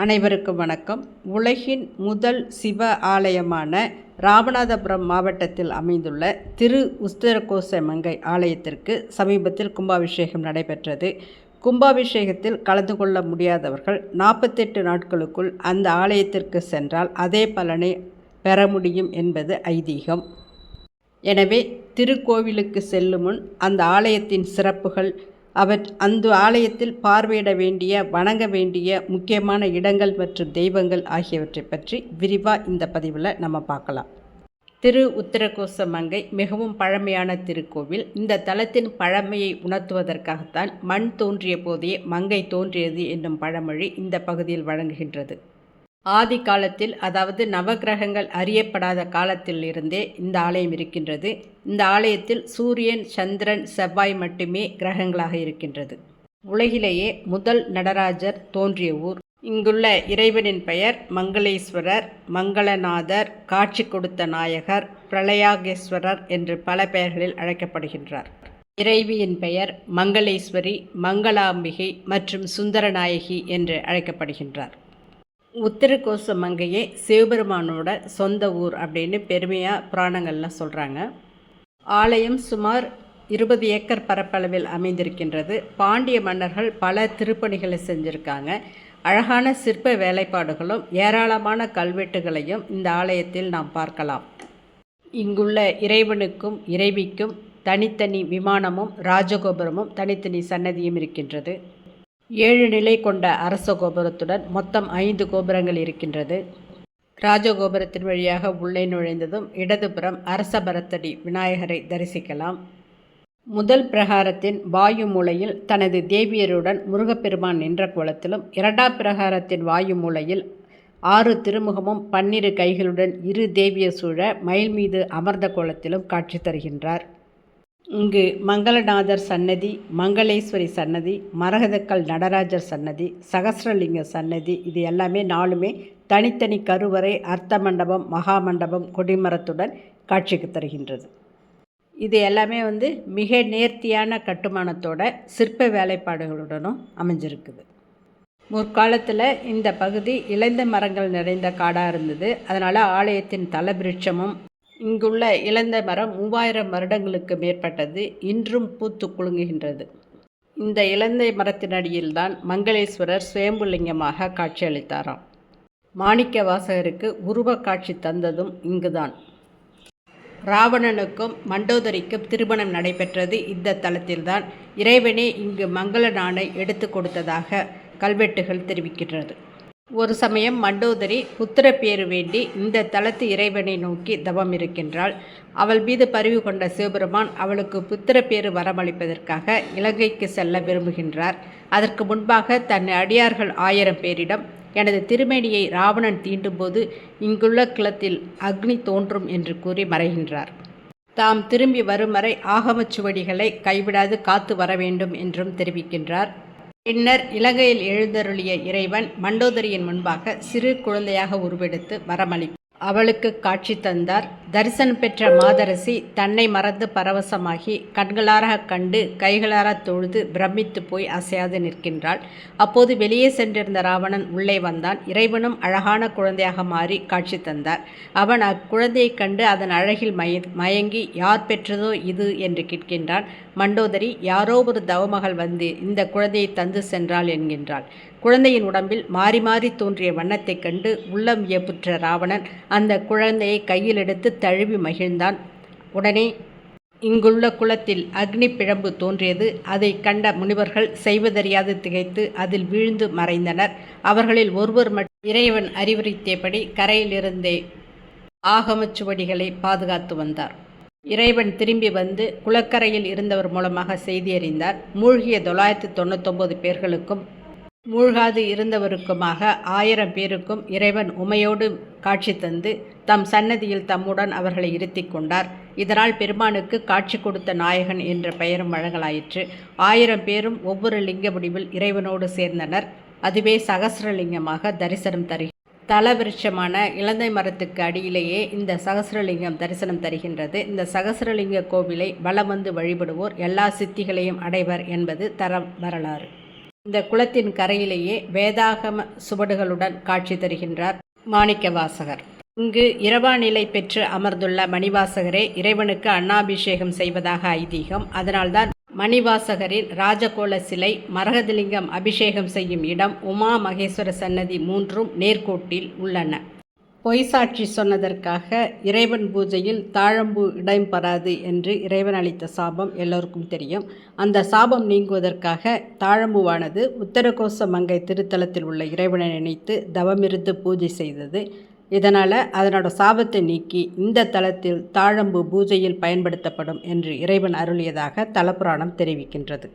அனைவருக்கும் வணக்கம். உலகின் முதல் சிவ ஆலயமான ராமநாதபுரம் மாவட்டத்தில் அமைந்துள்ள திரு உஸ்திரகோச மங்கை ஆலயத்திற்கு சமீபத்தில் கும்பாபிஷேகம் நடைபெற்றது. கும்பாபிஷேகத்தில் கலந்து கொள்ள முடியாதவர்கள் 48 நாட்களுக்குள் அந்த ஆலயத்திற்கு சென்றால் அதே பலனை பெற முடியும் என்பது ஐதீகம். எனவே திருக்கோவிலுக்கு செல்லும் முன் அந்த ஆலயத்தின் சிறப்புகள், அந்த ஆலயத்தில் பார்வையிட வேண்டிய, வணங்க வேண்டிய முக்கியமான இடங்கள் மற்றும் தெய்வங்கள் ஆகியவற்றை பற்றி விரிவாக இந்த பதிவில் நம்ம பார்க்கலாம். திரு உத்தரகோச மங்கை மிகவும் பழமையான திருக்கோவில். இந்த தலத்தின் பழமையை உணர்த்துவதற்காகத்தான் மண் தோன்றிய போதே மங்கை தோன்றியது என்னும் பழமொழி இந்த பகுதியில் வழங்குகின்றது. ஆதி காலத்தில், அதாவது நவகிரகங்கள் அறியப்படாத காலத்தில் இருந்தே இந்த ஆலயம் இருக்கின்றது. இந்த ஆலயத்தில் சூரியன், சந்திரன், செவ்வாய் மட்டுமே கிரகங்களாக இருக்கின்றது. உலகிலேயே முதல் நடராஜர் தோன்றிய ஊர். இங்குள்ள இறைவனின் பெயர் மங்களேஸ்வரர், மங்களநாதர், காட்சி கொடுத்த நாயகர், பிரளயாகேஸ்வரர் என்று பல பெயர்களில் அழைக்கப்படுகின்றார். இறைவியின் பெயர் மங்களேஸ்வரி, மங்களாம்பிகை மற்றும் சுந்தரநாயகி என்று அழைக்கப்படுகின்றார். உத்தரகோச மங்கையே சிவபெருமானோட சொந்த ஊர் அப்படின்னு பெருமையாக புராணங்கள்லாம் சொல்கிறாங்க. ஆலயம் சுமார் 20 ஏக்கர் பரப்பளவில் அமைந்திருக்கின்றது. பாண்டிய மன்னர்கள் பல திருப்பணிகளை செஞ்சுருக்காங்க. அழகான சிற்ப வேலைப்பாடுகளும் ஏராளமான கல்வெட்டுகளையும் இந்த ஆலயத்தில் நாம் பார்க்கலாம். இங்குள்ள இறைவனுக்கும் இறைவிக்கும் தனித்தனி விமானமும் ராஜகோபுரமும் தனித்தனி சன்னதியும் இருக்கின்றது. 7 நிலை கொண்ட அரச கோபுரத்துடன் மொத்தம் 5 கோபுரங்கள் இருக்கின்றது. ராஜகோபுரத்தின் வழியாக உள்ளே நுழைந்ததும் இடதுபுறம் அரச பரத்தடி விநாயகரை தரிசிக்கலாம். முதல் பிரகாரத்தின் வாயு மூலையில் தனது தேவியருடன் முருகப்பெருமான் நின்ற கோலத்திலும், 2ஆம் பிரகாரத்தின் வாயு மூலையில் 6 திருமுகமும் 12 கைகளுடன் 2 தேவியர் சூழ மயில் மீது அமர்ந்த கோலத்திலும் காட்சி தருகின்றார். இங்கு மங்களநாதர் சன்னதி, மங்களேஸ்வரி சன்னதி, மரகதக்கல் நடராஜர் சன்னதி, சகஸ்ரலிங்க சன்னதி, இது எல்லாமே 4மே தனித்தனி கருவறை, அர்த்த மண்டபம், மகாமண்டபம், கொடிமரத்துடன் காட்சிக்கு தருகின்றது. இது எல்லாமே மிக நேர்த்தியான கட்டுமானத்தோட சிற்ப வேலைப்பாடுகளுடனும் அமைஞ்சிருக்குது. முற்காலத்தில் இந்த பகுதி இளைந்த மரங்கள் நிறைந்த காடாக இருந்தது. அதனால் ஆலயத்தின் தலபிருட்சமும் இங்குள்ள இளந்த மரம் 3000 வருடங்களுக்கு மேற்பட்டது. இன்றும் பூத்து குலுங்குகின்றது. இந்த இளந்தை மரத்தினடியில்தான் மங்களேஸ்வரர் சுயம்புலிங்கமாக காட்சியளித்தாராம். மாணிக்க வாசகருக்கு உருவ காட்சி தந்ததும் இங்குதான். ராவணனுக்கும் மண்டோதரிக்கும் திருமணம் நடைபெற்றது இந்த தலத்தில்தான். இறைவனே இங்கு மங்கள நாணை எடுத்து கொடுத்ததாக கல்வெட்டுகள் தெரிவிக்கின்றது. ஒரு சமயம் மண்டோதரி புத்திரப்பேறு வேண்டி இந்த தலத்து இறைவனை நோக்கி தவம் இருக்கின்றாள். அவள் மீது பரிவு கொண்ட சிவபெருமான் அவளுக்கு புத்திரப்பேறு வரமளிப்பதற்காக இலங்கைக்கு செல்ல விரும்புகின்றார். அதற்கு முன்பாக தன் அடியார்கள் 1000 பேரிடம், எனது திருமேனியை ராவணன் தீண்டும்போது இங்குள்ள குளத்தில் அக்னி தோன்றும் என்று கூறி மறைகின்றார். தாம் திரும்பி வரும் வரை ஆகமச்சுவடிகளை கைவிடாது காத்து வர வேண்டும் என்றும் தெரிவிக்கின்றார். பின்னர் இலங்கையில் எழுந்தருளிய இறைவன் மண்டோதரியின் முன்பாக சிறு குழந்தையாக உருவெடுத்து வரமளித்தார். அவளுக்கு காட்சி தந்தார். தரிசனம் பெற்ற மாதரசி தன்னை மறந்து பரவசமாகி கண்களார கண்டு கைகளார தொழுது பிரமித்து போய் அசையாது நிற்கின்றாள். அப்போது வெளியே சென்றிருந்த ராவணன் உள்ளே வந்தான். இறைவனும் அழகான குழந்தையாக மாறி காட்சி தந்தார். அவன் அக்குழந்தையை கண்டு அதன் அழகில் மயங்கி யார் பெற்றதோ இது என்று கேட்கின்றான். மண்டோதரி யாரோ ஒரு தவமகள் வந்து இந்த குழந்தையை தந்து சென்றாள் என்கின்றாள். குழந்தையின் உடம்பில் மாறி மாறி தோன்றிய வண்ணத்தை கண்டு உள்ளம் வியப்புற்ற ராவணன் அந்த குழந்தையை கையில் எடுத்து தழுவி மகிழ்ந்தான். உடனே இங்குள்ள குளத்தில் அக்னி பிழம்பு தோன்றியது. அதை கண்ட முனிவர்கள் செய்வதறியாது திகைத்து அதில் வீழ்ந்து மறைந்தனர். அவர்களில் ஒருவர் மட்டும் இறைவன் அறிவுறுத்தியபடி கரையிலிருந்தே ஆகமச்சுவடிகளை பாதுகாத்து வந்தார். இறைவன் திரும்பி வந்து குளக்கரையில் இருந்தவர் மூலமாக செய்தி அறிந்தார். மூழ்கிய 999 பேர்களுக்கும் மூழ்காது இருந்தவருக்குமாக 1000 பேருக்கும் இறைவன் உமையோடு காட்சி தந்து தம் சன்னதியில் தம்முடன் அவர்களை இருத்தி கொண்டார். இதனால் பெருமானுக்கு காட்சி கொடுத்த நாயகன் என்ற பெயரும் வழங்கலாயிற்று. 1000 பேரும் ஒவ்வொரு லிங்க முடிவில் இறைவனோடு சேர்ந்தனர். அதுவே சகஸ்ரலிங்கமாக தரிசனம் தருகிறது. தலவிருட்சமான இலந்தை மரத்துக்கு அடியிலேயே இந்த சகஸ்ரலிங்கம் தரிசனம் தருகின்றது. இந்த சகஸ்ரலிங்க கோவிலை வலம் வந்து வழிபடுவோர் எல்லா சித்திகளையும் அடைவர் என்பது வரலாறு. இந்த குளத்தின் கரையிலேயே வேதாகம சுவடுகளுடன் காட்சி தருகின்றார் மாணிக்கவாசகர். இங்கு இரவா நிலை பெற்று அமர்ந்துள்ள மணிவாசகரே இறைவனுக்கு அன்னாபிஷேகம் செய்வதாக ஐதீகம். அதனால்தான் மணிவாசகரின் ராஜகோல சிலை, மரகதலிங்கம் அபிஷேகம் செய்யும் இடம், உமா மகேஸ்வர சன்னதி மூன்றும் நேர்கோட்டில் உள்ளன. பொய் சாட்சி சொன்னதற்காக இறைவன் பூஜையில் தாழம்பூ இடம் பெறாது என்று இறைவன் அளித்த சாபம் எல்லோருக்கும் தெரியும். அந்த சாபம் நீங்குவதற்காக தாழம்பூவானது உத்தரகோச மங்கை திருத்தலத்தில் உள்ள இறைவனை நினைத்து தவமிருந்து பூஜை செய்தது. இதனால் அதனோட சாபத்தை நீக்கி இந்த தலத்தில் தாழம்பூ பூஜையில் பயன்படுத்தப்படும் என்று இறைவன் அருளியதாக தலப்புராணம் தெரிவிக்கின்றது.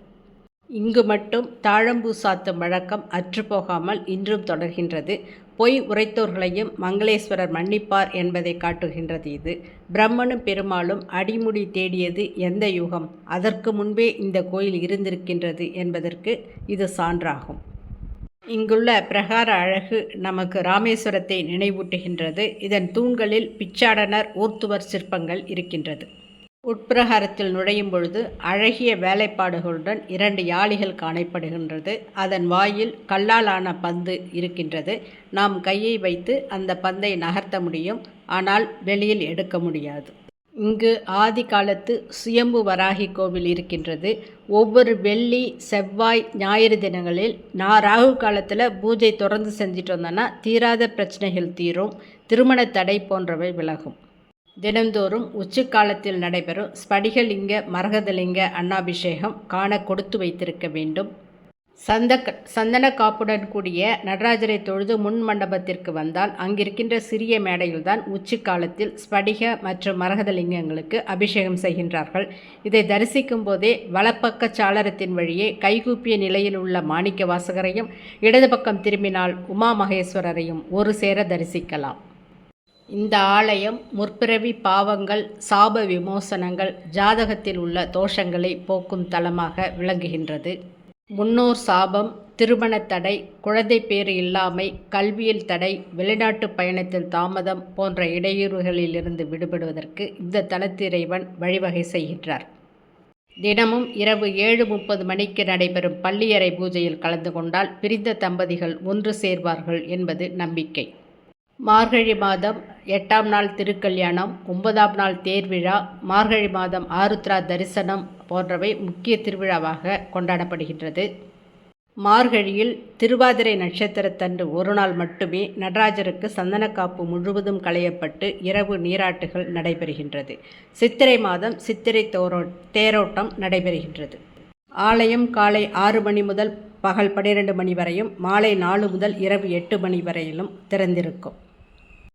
இங்கு மட்டும் தாழம்பூ சாத்தும் வழக்கம் அற்றுப்போகாமல் இன்றும் தொடர்கின்றது. பொய் உரைத்தோர்களையும் மங்களேஸ்வரர் மன்னிப்பார் என்பதை காட்டுகின்றது இது. பிரம்மனும் பெருமாளும் அடிமுடி தேடியது எந்த யுகம், அதற்கு முன்பே இந்த கோயில் இருந்திருக்கின்றது என்பதற்கு இது சான்றாகும். இங்குள்ள பிரகார அழகு நமக்கு ராமேஸ்வரத்தை நினைவூட்டுகின்றது. இதன் தூண்களில் பிச்சாடனர் ஊர்த்துவர் சிற்பங்கள் இருக்கின்றது. உட்பிரகாரத்தில் நுழையும் பொழுது அழகிய வேலைப்பாடுகளுடன் 2 யாளிகள் காணப்படுகின்றது. அதன் வாயில் கல்லால் ஆன பந்து இருக்கின்றது. நாம் கையை வைத்து அந்த பந்தை நகர்த்த முடியும், ஆனால் வெளியில் எடுக்க முடியாது. இங்கு ஆதி காலத்து சுயம்பு வராகி கோவில் இருக்கின்றது. ஒவ்வொரு வெள்ளி, செவ்வாய், ஞாயிறு தினங்களில் ராகு காலத்தில் பூஜை தொடர்ந்து செஞ்சுட்டு வந்தோன்னா தீராத பிரச்சனைகள் தீரும், திருமண தடை போன்றவை விலகும். தினந்தோறும் உச்சிக்காலத்தில் நடைபெறும் ஸ்படிகலிங்க மரகதலிங்க அன்னாபிஷேகம் காண கொடுத்து வைத்திருக்க வேண்டும். சந்தன காப்புடன் கூடிய நடராஜரை தொழுது முன் மண்டபத்திற்கு வந்தால் அங்கிருக்கின்ற சிறிய மேடையில்தான் உச்சிக்காலத்தில் ஸ்படிக மற்றும் மரகதலிங்கங்களுக்கு அபிஷேகம் செய்கின்றார்கள். இதை தரிசிக்கும் போதே வலப்பக்க சாளரத்தின் வழியே கைகூப்பிய நிலையில் உள்ள மாணிக்க வாசகரையும், இடது பக்கம் திரும்பினால் உமா மகேஸ்வரரையும் ஒரு சேர தரிசிக்கலாம். இந்த ஆலயம் முற்பிறவி பாவங்கள், சாப விமோசனங்கள், ஜாதகத்தில் உள்ள தோஷங்களை போக்கும் தலமாக விளங்குகின்றது. முன்னோர் சாபம், திருமண தடை, குழந்தை பேறு இல்லாமை, கல்வியில் தடை, வெளிநாட்டு பயணத்தில் தாமதம் போன்ற இடையூறுகளிலிருந்து விடுபடுவதற்கு இந்த தலத்திறைவன் வழிவகை செய்கின்றார். தினமும் இரவு 7:30 மணிக்கு நடைபெறும் பள்ளியறை பூஜையில் கலந்து கொண்டால் பிரிந்த தம்பதிகள் ஒன்று சேர்வார்கள் என்பது நம்பிக்கை. மார்கழி மாதம் 8ஆம் நாள் திருக்கல்யாணம், 9ஆம் நாள் தேர்விழா, மார்கழி மாதம் ஆருத்ரா தரிசனம் போன்றவை முக்கிய திருவிழாவாக கொண்டாடப்படுகின்றது. மார்கழியில் திருவாதிரை நட்சத்திரத்தன்று ஒரு நாள் மட்டுமே நடராஜருக்கு சந்தனக்காப்பு முழுவதும் களையப்பட்டு இரவு நீராட்டுகள் நடைபெறுகின்றது. சித்திரை மாதம் சித்திரை தேரோட்டம் நடைபெறுகின்றது. ஆலயம் காலை 6 மணி முதல் பகல் 12 மணி வரையும், மாலை 4 முதல் இரவு 8 மணி வரையிலும் திறந்திருக்கும்.